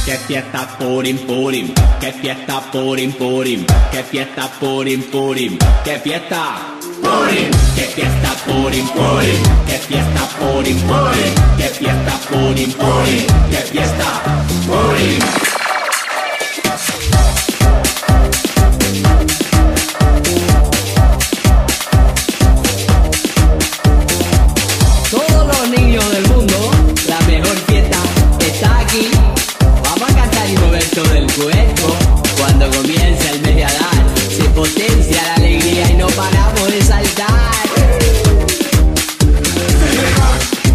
Que fiesta purim purim, que fiesta purim purim, que fiesta purim purim, que fiesta purim, que fiesta purim purim, que fiesta purim purim, que fiesta purim purim, que fiesta purim. Todos los niños del mundo, la mejor fiesta está aquí. Vamos a cantar y mover todo el cuerpo. Cuando comienza el mes de Adán, se potencia la alegría y no paramos de saltar.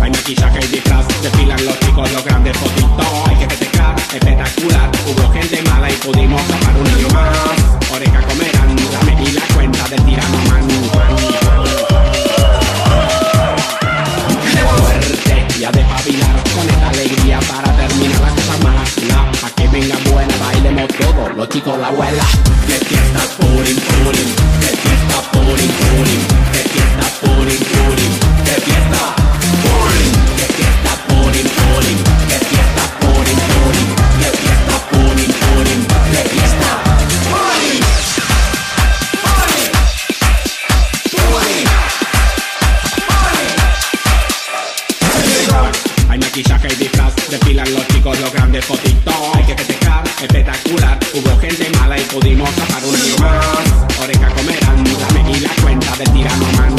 Hay maquillaje y disfraz, desfilan los chicos, los grandes fotitos. Hay que festejar, espectacular. Hubo gente mala y pudimos tapar un año más. Oreja comerán, dame y la cuenta del tirano man. Fuerte y a despabilar con esta alegría para terminar la cosa mala. Pa' que venga buena, bailemos todos, los chicos, la abuela. Que fiesta purim purim, que fiesta purim purim, que fiesta purim purim, que fiesta purim, que fiesta purim purim, que fiesta purim purim, que fiesta purim purim, que fiesta purim, purim, purim, purim. Hay maquillaje y disfraz, desfilan los chicos, los grandes fotitos. Hay que festejar, espectacular. Hubo gente mala y pudimos tapar un año más. Oreja comerán, dame y la cuenta del tirano man.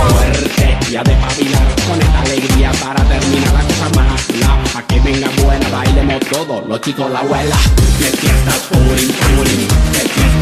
Fuerte y a despabilar con esta alegría para terminar la cosa mala. Pa' que venga buena, bailemos todos, los chicos, la abuela. Que fiesta purim purim, que fiesta